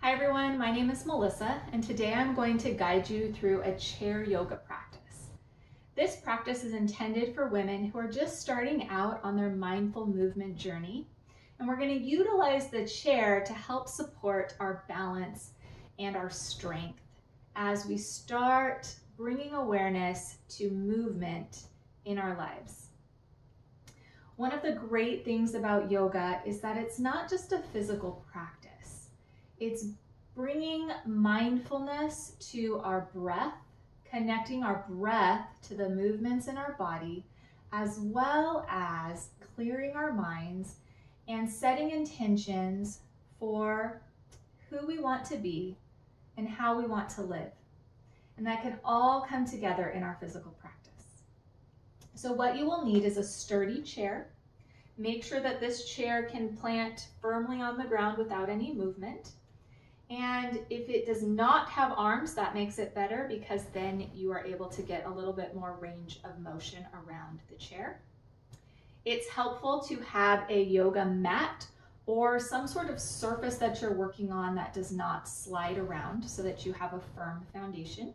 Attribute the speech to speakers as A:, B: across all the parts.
A: Hi everyone, my name is Melissa, and today I'm going to guide you through a chair yoga practice. This practice is intended for women who are just starting out on their mindful movement journey, and we're going to utilize the chair to help support our balance and our strength as we start bringing awareness to movement in our lives. One of the great things about yoga is that it's not just a physical practice. It's bringing mindfulness to our breath, connecting our breath to the movements in our body, as well as clearing our minds and setting intentions for who we want to be and how we want to live. And that can all come together in our physical practice. So what you will need is a sturdy chair. Make sure that this chair can plant firmly on the ground without any movement. And if it does not have arms, that makes it better because then you are able to get a little bit more range of motion around the chair. It's helpful to have a yoga mat or some sort of surface that you're working on that does not slide around so that you have a firm foundation.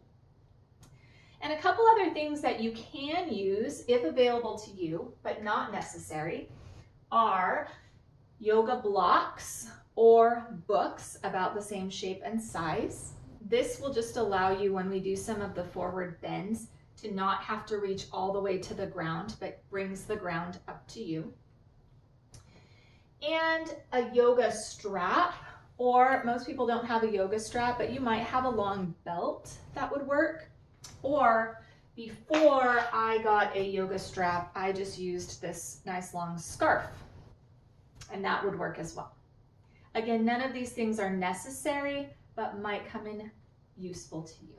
A: And a couple other things that you can use if available to you, but not necessary, are yoga blocks or books about the same shape and size. This will just allow you, when we do some of the forward bends, to not have to reach all the way to the ground, but brings the ground up to you. And a yoga strap, or most people don't have a yoga strap, but you might have a long belt that would work. Or before I got a yoga strap, I just used this nice long scarf, and that would work as well. Again, none of these things are necessary, but might come in useful to you.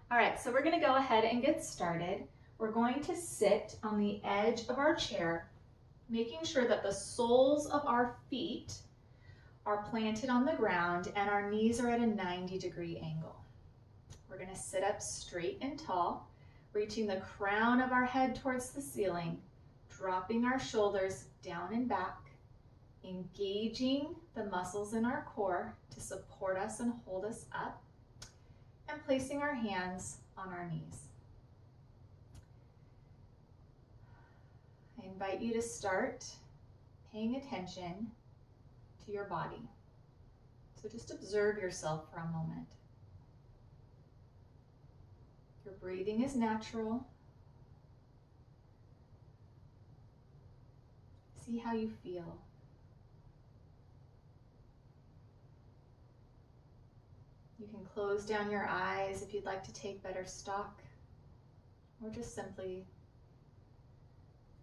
A: All right, so we're gonna go ahead and get started. We're going to sit on the edge of our chair, making sure that the soles of our feet are planted on the ground and our knees are at a 90-degree angle. We're gonna sit up straight and tall, reaching the crown of our head towards the ceiling, dropping our shoulders down and back, engaging the muscles in our core to support us and hold us up, and placing our hands on our knees. I invite you to start paying attention to your body. So just observe yourself for a moment. Your breathing is natural. See how you feel. You can close down your eyes if you'd like to take better stock, or just simply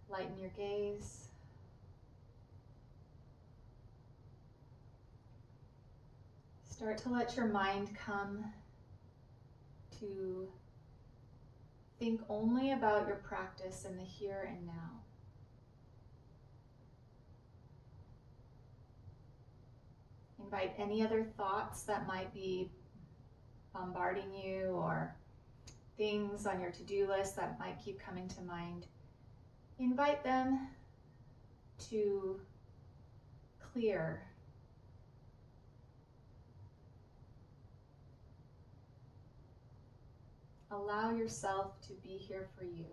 A: lighten your gaze. Start to let your mind come to think only about your practice in the here and now. Invite any other thoughts that might be bombarding you or things on your to-do list that might keep coming to mind. Invite them to clear. Allow yourself to be here for you.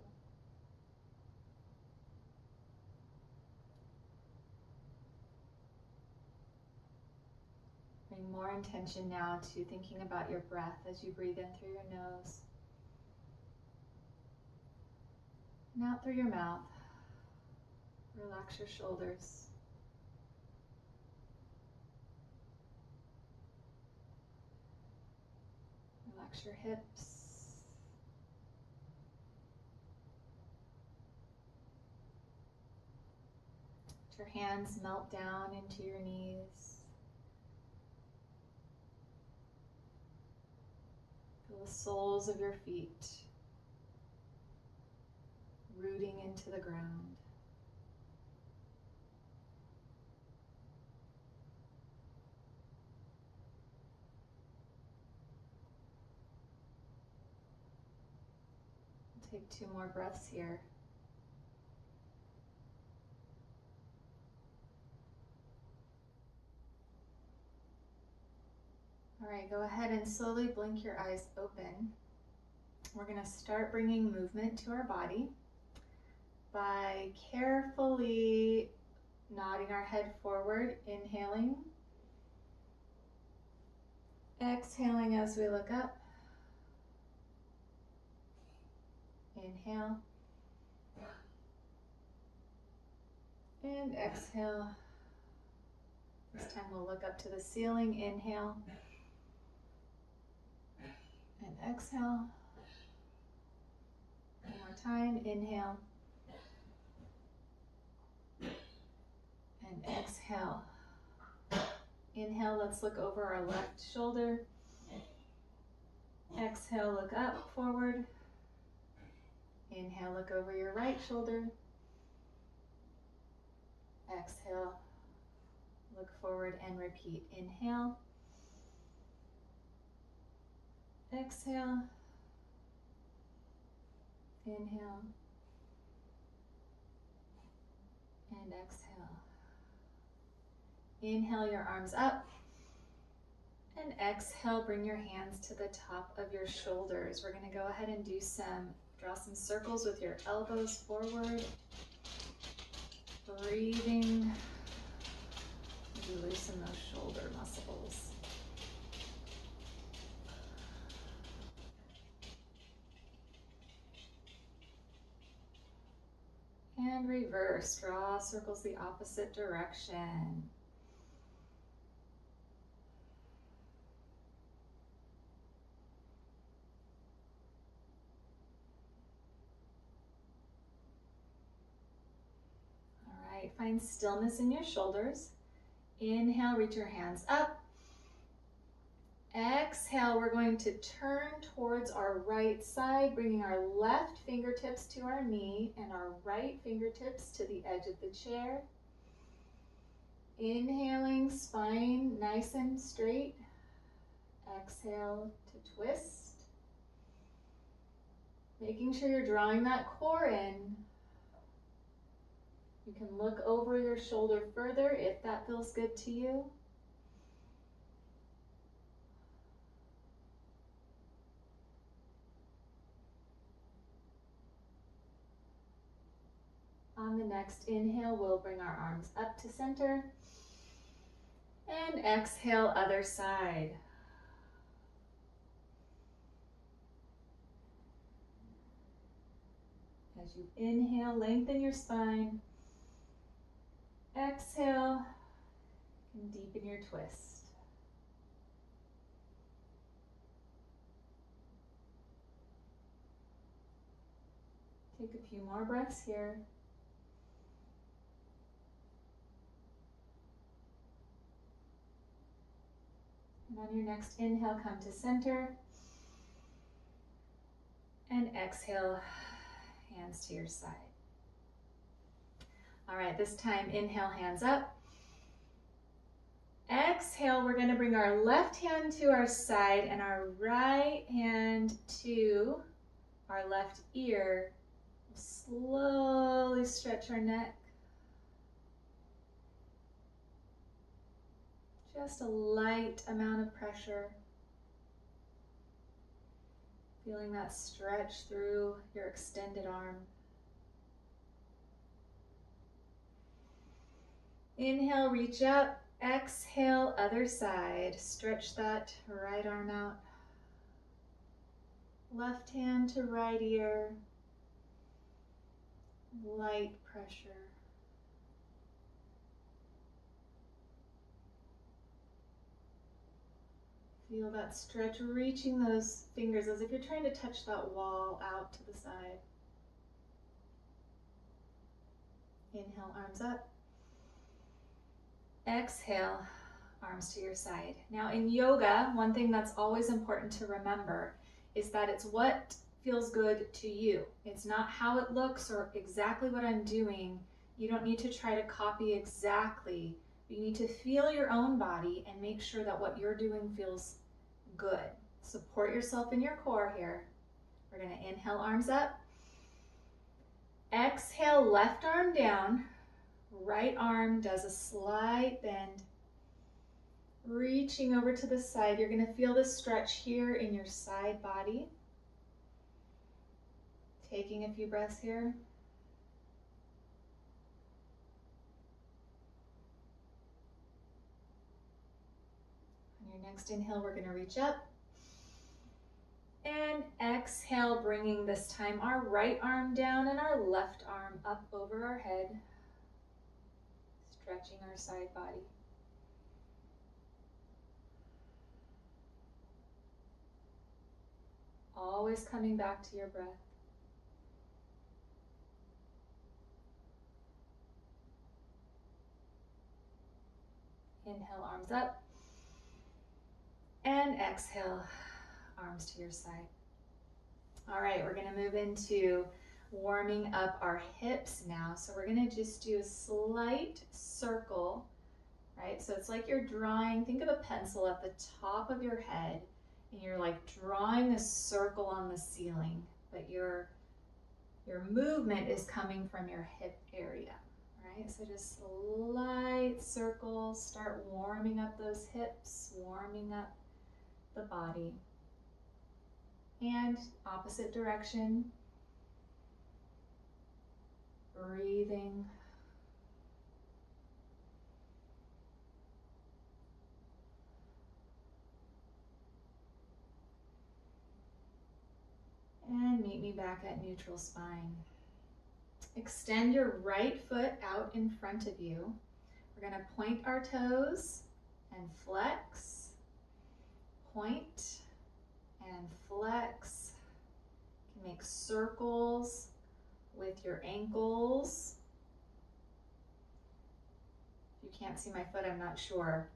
A: Bring more intention now to thinking about your breath as you breathe in through your nose and out through your mouth. Relax your shoulders. Relax your hips. Let your hands melt down into your knees. Feel the soles of your feet rooting into the ground. Take 2 more breaths here. All right, go ahead and slowly blink your eyes open. We're going to start bringing movement to our body by carefully nodding our head forward, inhaling, exhaling as we look up. Inhale and exhale. This time we'll look up to the ceiling. Inhale and exhale. One more time. Inhale and exhale. Inhale, let's look over our left shoulder. Exhale, look up, forward. Inhale, look over your right shoulder. Exhale, look forward and repeat. Inhale. Exhale. Inhale. And exhale. Inhale your arms up. And exhale, bring your hands to the top of your shoulders. We're going to go ahead and draw some circles with your elbows forward. Breathing as you loosen those shoulder muscles. And reverse, draw circles the opposite direction. Find stillness in your shoulders. Inhale, reach your hands up. Exhale, we're going to turn towards our right side, bringing our left fingertips to our knee and our right fingertips to the edge of the chair. Inhaling, spine nice and straight. Exhale to twist. Making sure you're drawing that core in. You can look over your shoulder further if that feels good to you. On the next inhale, we'll bring our arms up to center. And exhale, other side. As you inhale, lengthen your spine. Exhale, and deepen your twist. Take a few more breaths here. And on your next inhale, come to center. And exhale, hands to your side. All right, this time inhale, hands up. Exhale, we're going to bring our left hand to our side and our right hand to our left ear. Slowly stretch our neck. Just a light amount of pressure. Feeling that stretch through your extended arm. Inhale, reach up. Exhale, other side. Stretch that right arm out. Left hand to right ear. Light pressure. Feel that stretch, reaching those fingers as if you're trying to touch that wall out to the side. Inhale, arms up. Exhale, arms to your side. Now in yoga, one thing that's always important to remember is that it's what feels good to you. It's not how it looks or exactly what I'm doing. You don't need to try to copy exactly. You need to feel your own body and make sure that what you're doing feels good. Support yourself in your core here. We're going to inhale, arms up. Exhale, left arm down. Right arm does a slight bend. reaching over to the side. You're going to feel the stretch here in your side body. Taking a few breaths here. On your next inhale, we're going to reach up. And exhale, bringing this time our right arm down and our left arm up over our head. Stretching our side body. Always coming back to your breath. Inhale, arms up. And exhale, arms to your side. All right, we're gonna move into warming up our hips now. So we're gonna just do a slight circle, right? So it's like you're drawing, think of a pencil at the top of your head, and you're like drawing a circle on the ceiling, but your movement is coming from your hip area, right? So just light circles, start warming up those hips, warming up the body. And opposite direction, breathing. And meet me back at neutral spine. Extend your right foot out in front of you. We're going to point our toes and flex, point and flex. You can make circles with your ankles. If you can't see my foot, I'm not sure.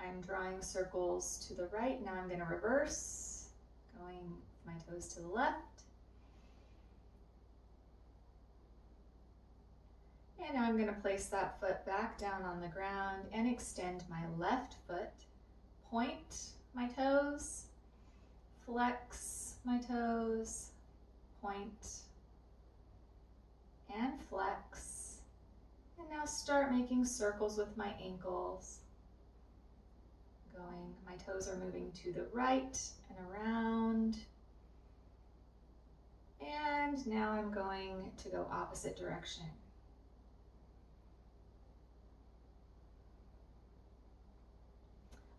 A: I'm drawing circles to the right. Now I'm going to reverse, going my toes to the left. And now I'm going to place that foot back down on the ground and extend my left foot. Point my toes, flex my toes, point and flex. And now start making circles with my ankles. My toes are moving to the right and around. And now I'm going to go opposite direction.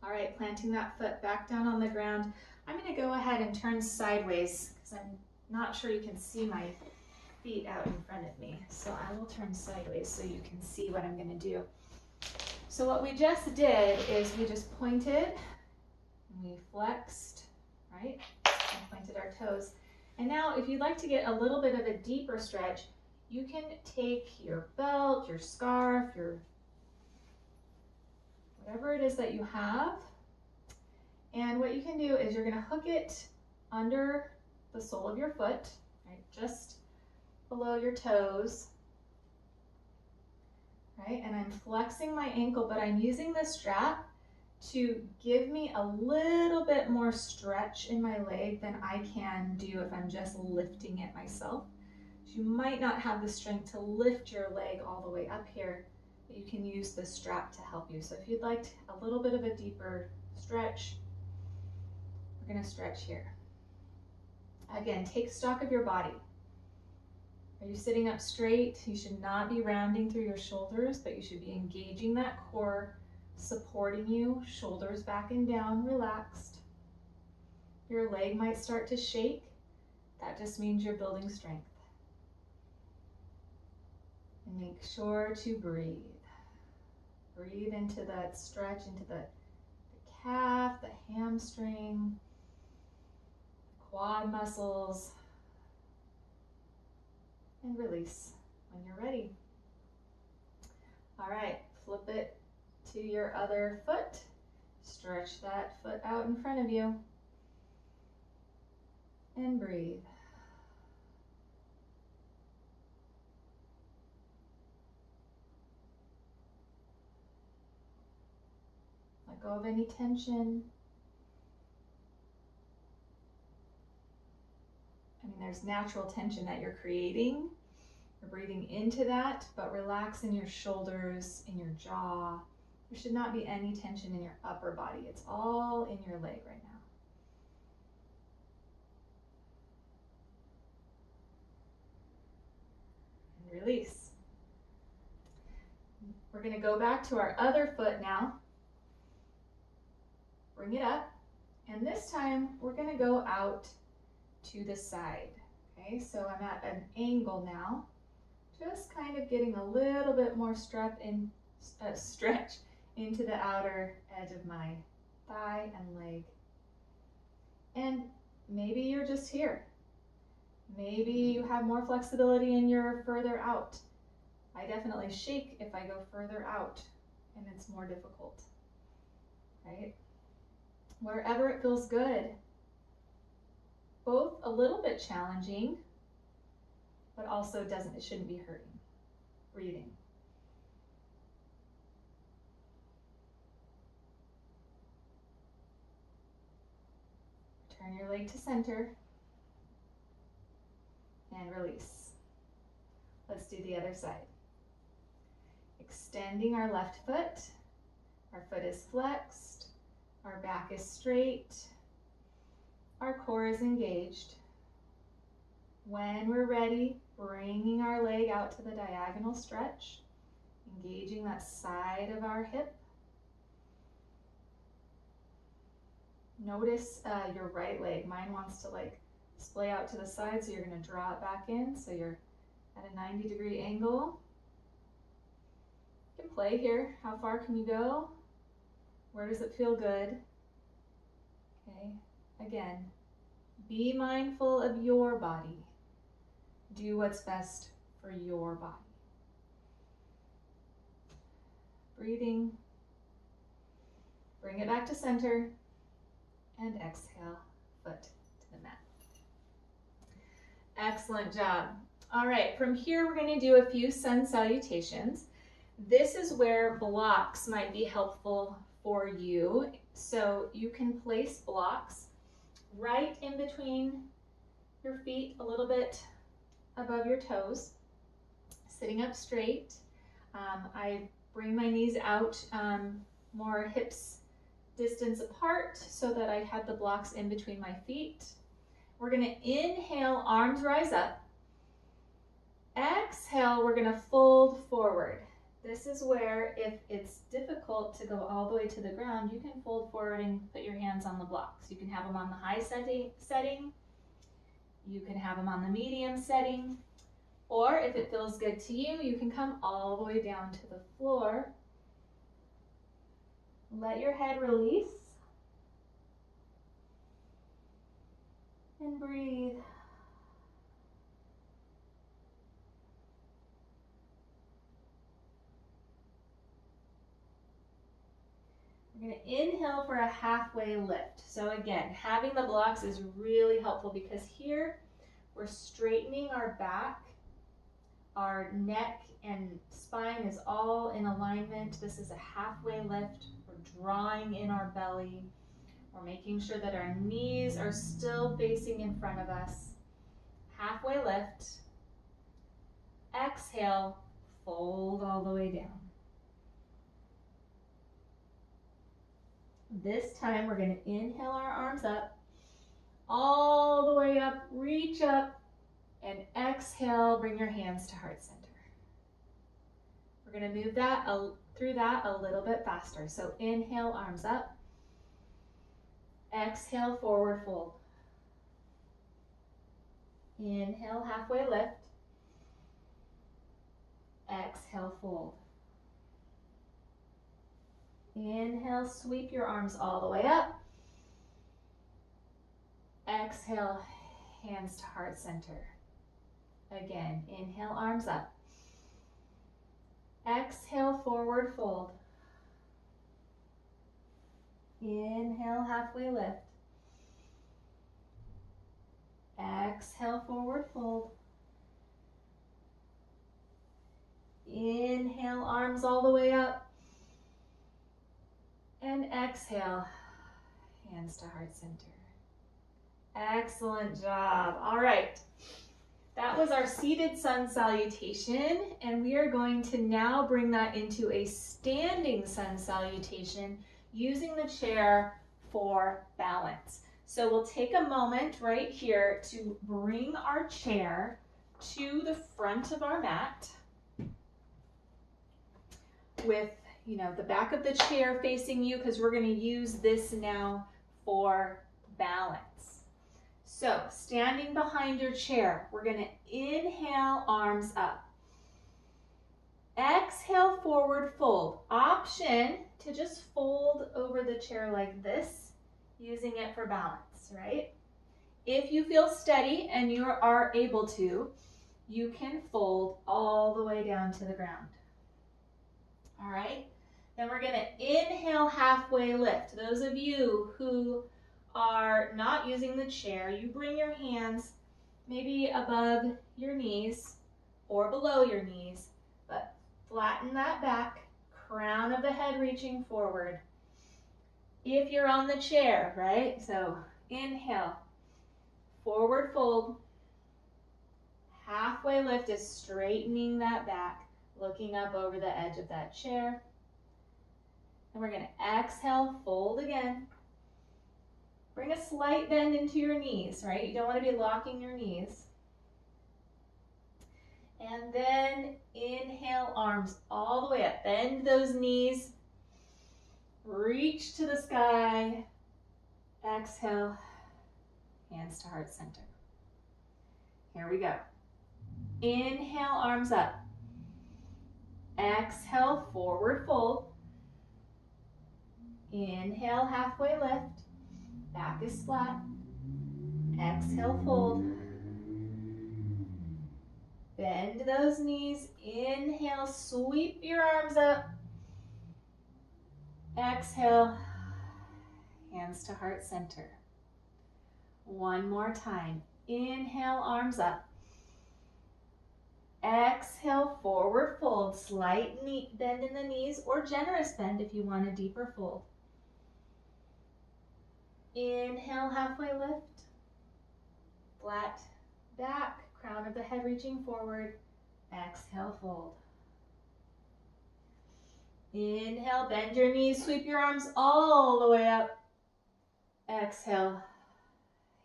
A: All right, planting that foot back down on the ground. I'm going to go ahead and turn sideways because I'm not sure you can see my feet out in front of me. So I will turn sideways so you can see what I'm going to do. So what we just did is we just pointed and we flexed, right? And pointed our toes. And now if you'd like to get a little bit of a deeper stretch, you can take your belt, your scarf, whatever it is that you have. And what you can do is you're going to hook it under the sole of your foot, right? Just below your toes. Right? And I'm flexing my ankle, but I'm using the strap to give me a little bit more stretch in my leg than I can do if I'm just lifting it myself. So you might not have the strength to lift your leg all the way up here, but you can use the strap to help you. So if you'd like a little bit of a deeper stretch, we're going to stretch here. Again, take stock of your body. Are you sitting up straight? You should not be rounding through your shoulders, but you should be engaging that core, supporting you, shoulders back and down, relaxed. Your leg might start to shake. That just means you're building strength. And make sure to breathe. Breathe into that stretch, into the calf, the hamstring, quad muscles. And release when you're ready. All right, flip it to your other foot. Stretch that foot out in front of you. And breathe. Let go of any tension. There's natural tension that you're creating. You're breathing into that, but relax in your shoulders, in your jaw, There should not be any tension in your upper body. It's all in your leg right now. And release. We're going to go back to our other foot now. Bring it up. And this time we're going to go out to the side. Okay, so I'm at an angle now. Just kind of getting a little bit more stretch into the outer edge of my thigh and leg. And maybe you're just here. Maybe you have more flexibility and you're further out. I definitely shake if I go further out and it's more difficult, right? Wherever it feels good. Both a little bit challenging, but also it shouldn't be hurting. Breathing. Turn your leg to center and release. Let's do the other side. Extending our left foot. Our foot is flexed. Our back is straight. Our core is engaged. When we're ready, bringing our leg out to the diagonal stretch, engaging that side of our hip. Notice your right leg. Mine wants to splay out to the side, so you're going to draw it back in, so you're at a 90-degree angle. You can play here. How far can you go? Where does it feel good? Okay, again, be mindful of your body. Do what's best for your body. Breathing. Bring it back to center. And exhale, foot to the mat. Excellent job. All right, from here we're going to do a few sun salutations. This is where blocks might be helpful for you. So you can place blocks right in between your feet, a little bit above your toes, sitting up straight. I bring my knees out more hips distance apart so that I had the blocks in between my feet. We're going to inhale, arms rise up. Exhale, we're going to fold forward. This is where if it's difficult to go all the way to the ground, you can fold forward and put your hands on the blocks. You can have them on the high setting. You can have them on the medium setting. Or if it feels good to you, you can come all the way down to the floor. Let your head release. And breathe. We're going to inhale for a halfway lift. So again, having the blocks is really helpful because here we're straightening our back. Our neck and spine is all in alignment. This is a halfway lift. We're drawing in our belly. We're making sure that our knees are still facing in front of us. Halfway lift. Exhale, fold all the way down. This time we're going to inhale our arms up, all the way up, reach up, and exhale, bring your hands to heart center. We're going to move that through that a little bit faster. So inhale, arms up. Exhale, forward fold. Inhale, halfway lift. Exhale, fold. Inhale, sweep your arms all the way up. Exhale, hands to heart center. Again, inhale, arms up. Exhale, forward fold. Inhale, halfway lift. Exhale, forward fold. Inhale, arms all the way up. And exhale, hands to heart center. Excellent job. All right. That was our seated sun salutation, and we are going to now bring that into a standing sun salutation using the chair for balance. So we'll take a moment right here to bring our chair to the front of our mat with, the back of the chair facing you, because we're going to use this now for balance. So standing behind your chair, we're going to inhale, arms up. Exhale, forward fold. Option to just fold over the chair like this, using it for balance, right? If you feel steady and you are able to, you can fold all the way down to the ground. All right, then we're going to inhale, halfway lift. Those of you who are not using the chair, you bring your hands maybe above your knees or below your knees, but flatten that back, crown of the head reaching forward. If you're on the chair, right? So inhale, forward fold. Halfway lift is straightening that back, looking up over the edge of that chair. And we're going to exhale, fold again. Bring a slight bend into your knees, right? You don't want to be locking your knees. And then inhale, arms all the way up. Bend those knees. Reach to the sky. Exhale, hands to heart center. Here we go. Inhale, arms up. Exhale, forward fold. Inhale, halfway lift. Back is flat. Exhale, fold. Bend those knees. Inhale, sweep your arms up. Exhale, hands to heart center. One more time. Inhale, arms up. Exhale, forward fold. Slight bend in the knees, or generous bend if you want a deeper fold. Inhale, halfway lift. Flat back, crown of the head reaching forward. Exhale, fold. Inhale, bend your knees, sweep your arms all the way up. Exhale,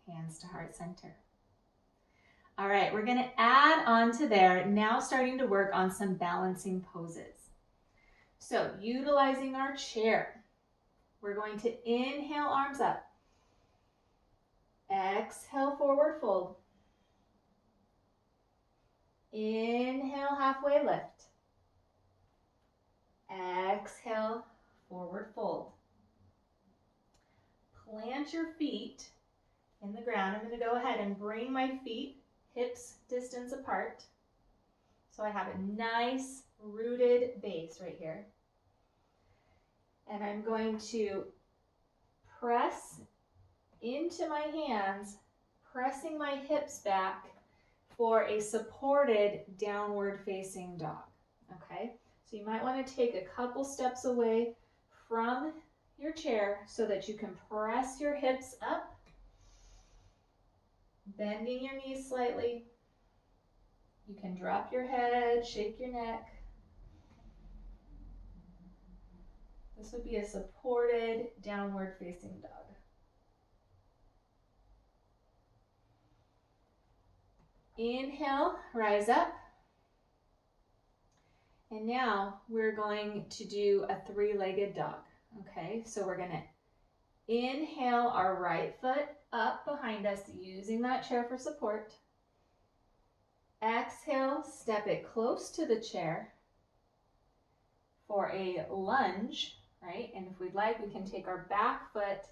A: hands to heart center. All right, we're going to add on to there, now starting to work on some balancing poses. So utilizing our chair, we're going to inhale, arms up. Exhale, forward fold. Inhale, halfway lift. Exhale, forward fold. Plant your feet in the ground. I'm going to go ahead and bring my feet hips distance apart. So I have a nice rooted base right here. And I'm going to press into my hands, pressing my hips back for a supported downward facing dog. Okay, so you might want to take a couple steps away from your chair so that you can press your hips up, bending your knees slightly. You can drop your head, shake your neck. This would be a supported downward facing dog. Inhale, rise up. And now we're going to do a three-legged dog. Okay, so we're going to inhale our right foot up behind us using that chair for support. Exhale, step it close to the chair for a lunge, right? And if we'd like, we can take our back foot,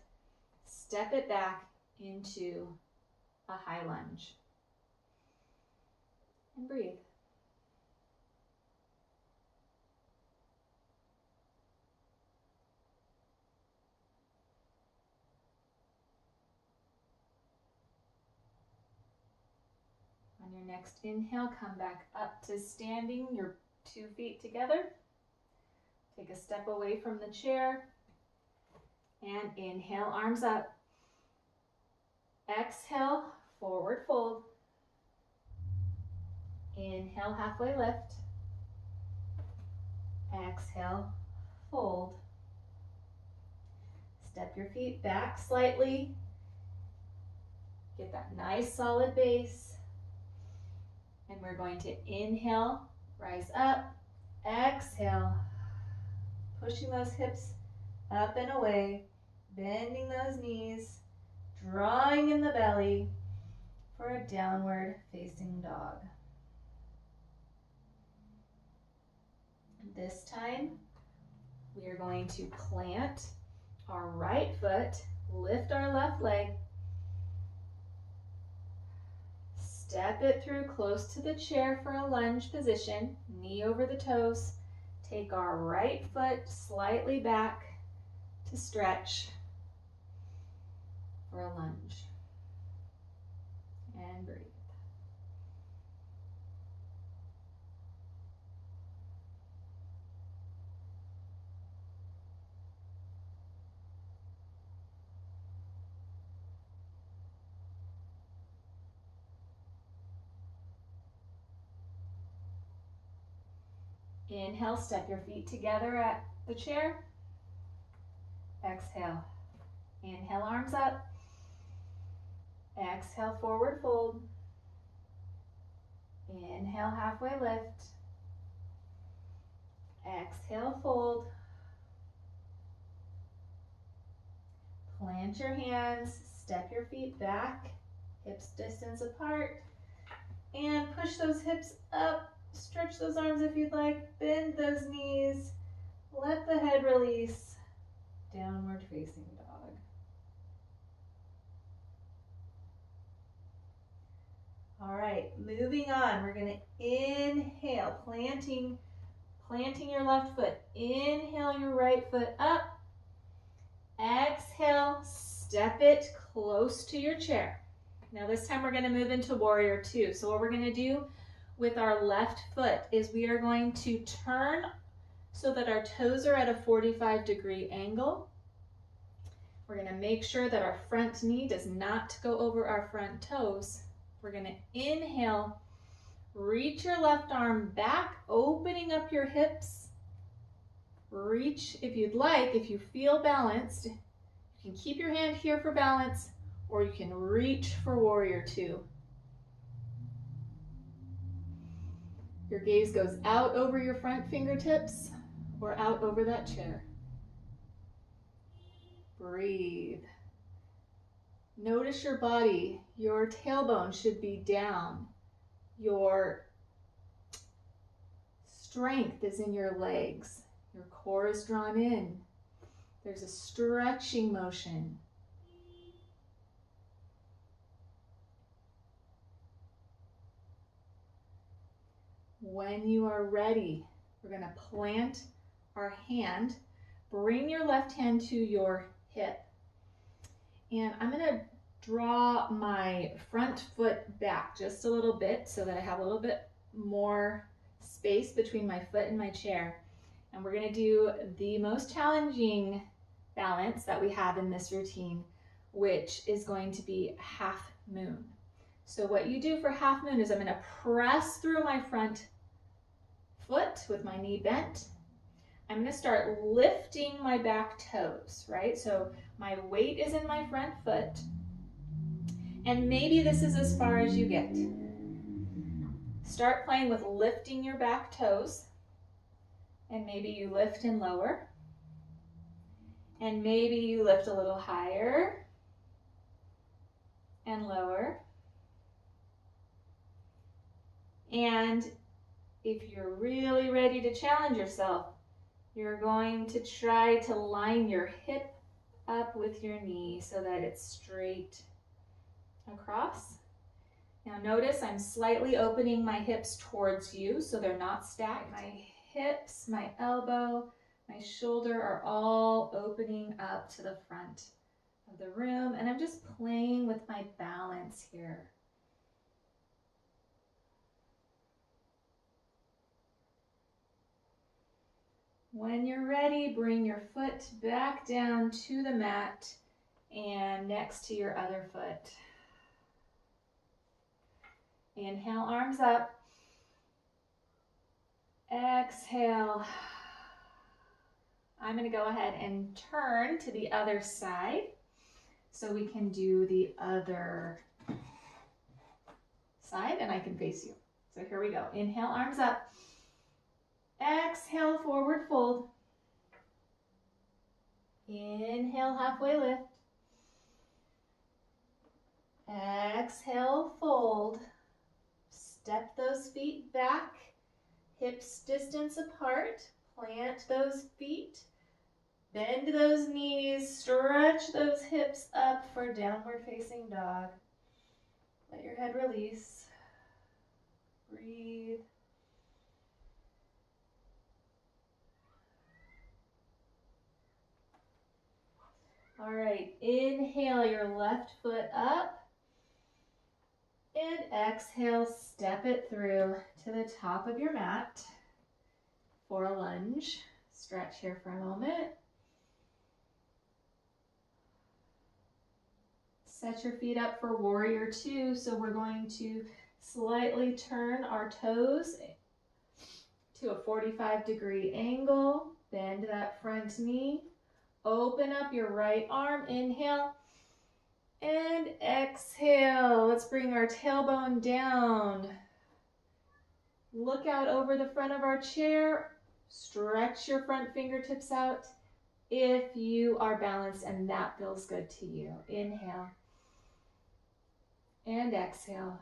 A: step it back into a high lunge. And breathe. On your next inhale, come back up to standing, your 2 feet together. Take a step away from the chair. And inhale, arms up. Exhale, forward fold. Inhale, halfway lift. Exhale, fold. Step your feet back slightly. Get that nice solid base. And we're going to inhale, rise up. Exhale, pushing those hips up and away, bending those knees, drawing in the belly for a downward facing dog. This time, we are going to plant our right foot, lift our left leg, step it through close to the chair for a lunge position, knee over the toes. Take our right foot slightly back to stretch for a lunge. And breathe. Inhale, step your feet together at the chair. Exhale. Inhale, arms up. Exhale, forward fold. Inhale, halfway lift. Exhale, fold. Plant your hands, step your feet back, hips distance apart, and push those hips up. Stretch those arms if you'd like, bend those knees, let the head release, downward facing dog. All right, moving on, we're gonna inhale, planting your left foot. Inhale your right foot up. Exhale, step it close to your chair. Now this time we're gonna move into warrior two. So what we're gonna do with our left foot is we are going to turn so that our toes are at a 45-degree angle. We're gonna make sure that our front knee does not go over our front toes. We're gonna inhale, reach your left arm back, opening up your hips. Reach if you'd like, if you feel balanced. You can keep your hand here for balance, or you can reach for warrior two. Your gaze goes out over your front fingertips or out over that chair. Breathe. Notice your body. Your tailbone should be down. Your strength is in your legs. Your core is drawn in. There's a stretching motion. When you are ready, we're going to plant our hand. Bring your left hand to your hip. And I'm going to draw my front foot back just a little bit so that I have a little bit more space between my foot and my chair. And we're going to do the most challenging balance that we have in this routine, which is going to be half moon. So what you do for half moon is I'm going to press through my front foot with my knee bent. I'm going to start lifting my back toes, right? So my weight is in my front foot, and maybe this is as far as you get. Start playing with lifting your back toes, and maybe you lift and lower, and maybe you lift a little higher and lower. And if you're really ready to challenge yourself, you're going to try to line your hip up with your knee so that it's straight across. Now notice I'm slightly opening my hips towards you so they're not stacked. My hips, my elbow, my shoulder are all opening up to the front of the room, and I'm just playing with my balance here. When you're ready, bring your foot back down to the mat and next to your other foot. Inhale, arms up. Exhale. I'm going to go ahead and turn to the other side so we can do the other side and I can face you. So here we go. Inhale, arms up. Exhale, forward fold. Inhale, halfway lift. Exhale, fold. Step those feet back, hips distance apart. Plant those feet. Bend those knees, stretch those hips up for downward facing dog. Let your head release. Breathe. All right, inhale your left foot up. And exhale, step it through to the top of your mat for a lunge. Stretch here for a moment. Set your feet up for warrior two. So we're going to slightly turn our toes to a 45-degree angle. Bend that front knee. Open up your right arm. Inhale. And exhale. Let's bring our tailbone down. Look out over the front of our chair. Stretch your front fingertips out if you are balanced and that feels good to you. Inhale. And exhale.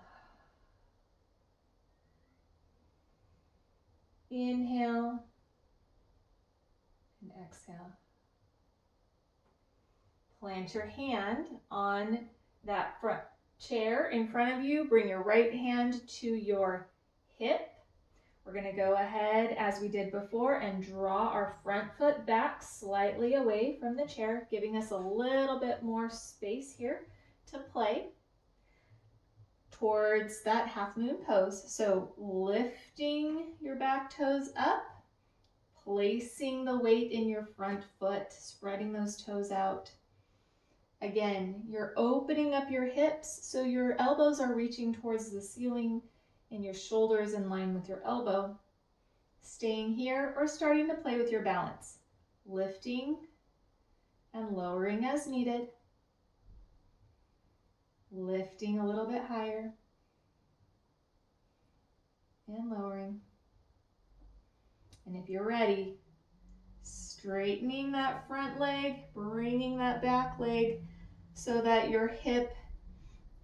A: Inhale. And exhale. Plant your hand on that front chair in front of you. Bring your right hand to your hip. We're going to go ahead, as we did before, and draw our front foot back slightly away from the chair, giving us a little bit more space here to play towards that half moon pose. So lifting your back toes up, placing the weight in your front foot, spreading those toes out. Again, you're opening up your hips so your elbows are reaching towards the ceiling and your shoulders in line with your elbow. Staying here or starting to play with your balance. Lifting and lowering as needed. Lifting a little bit higher and lowering. And if you're ready, straightening that front leg, bringing that back leg so that your hip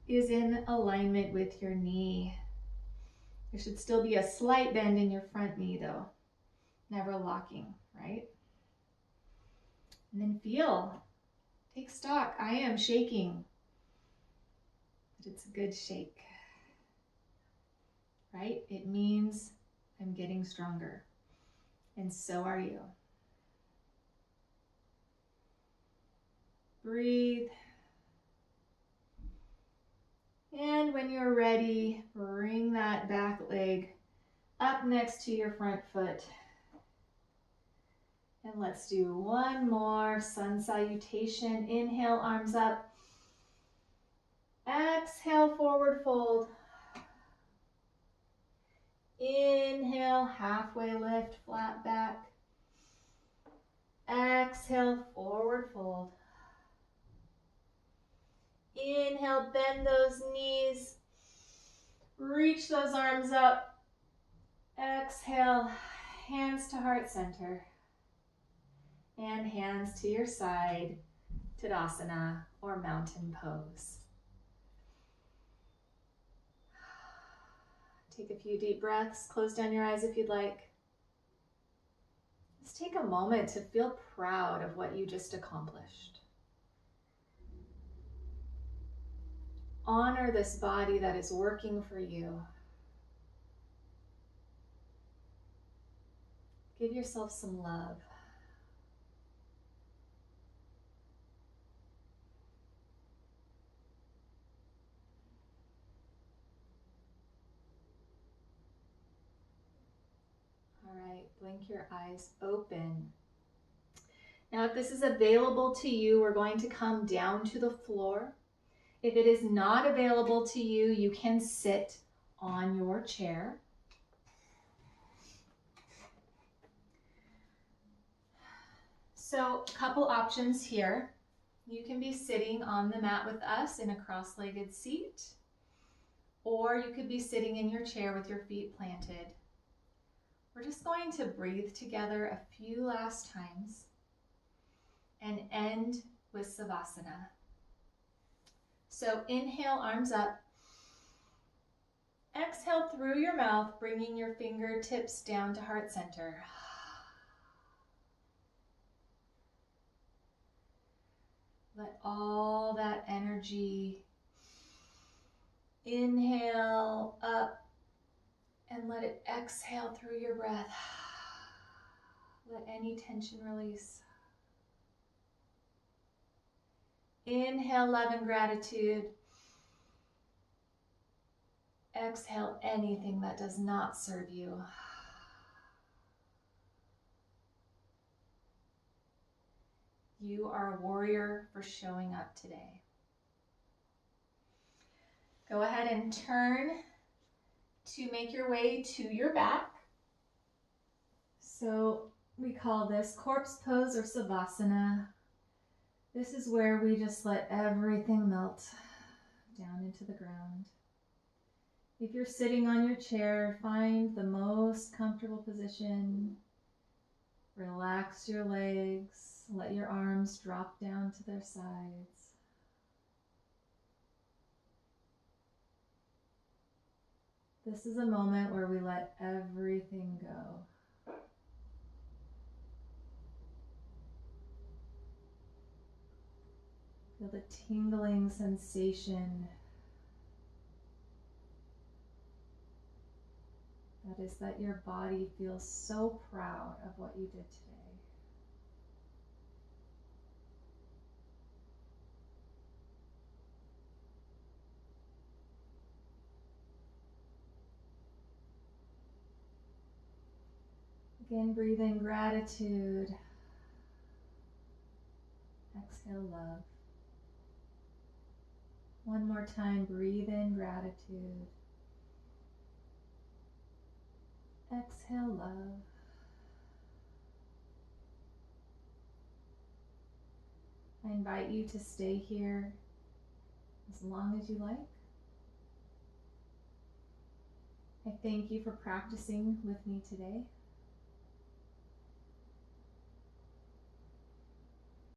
A: is in alignment with your knee. There should still be a slight bend in your front knee though, never locking, right? And then feel, take stock. I am shaking, but it's a good shake, right? It means I'm getting stronger, and so are you. Breathe. And when you're ready, bring that back leg up next to your front foot. And let's do one more sun salutation. Inhale, arms up. Exhale, forward fold. Inhale, halfway lift, flat back. Exhale, forward fold. Inhale, bend those knees. Reach those arms up. Exhale, hands to heart center. And hands to your side, Tadasana or mountain pose. Take a few deep breaths. Close down your eyes if you'd like. Just take a moment to feel proud of what you just accomplished. Honor this body that is working for you. Give yourself some love. All right, blink your eyes open. Now, if this is available to you, we're going to come down to the floor. If it is not available to you, you can sit on your chair. So a couple options here. You can be sitting on the mat with us in a cross-legged seat, or you could be sitting in your chair with your feet planted. We're just going to breathe together a few last times and end with Savasana. So inhale, arms up. Exhale through your mouth, bringing your fingertips down to heart center. Let all that energy inhale up and let it exhale through your breath. Let any tension release. Inhale love and gratitude. Exhale anything that does not serve you. You are a warrior for showing up today. Go ahead and turn to make your way to your back. So we call this corpse pose or Savasana. This is where we just let everything melt down into the ground. If you're sitting on your chair, find the most comfortable position. Relax your legs, let your arms drop down to their sides. This is a moment where we let everything go. Feel the tingling sensation. That is that your body feels so proud of what you did today. Again, breathe in gratitude. Exhale love. One more time, breathe in gratitude. Exhale love. I invite you to stay here as long as you like. I thank you for practicing with me today.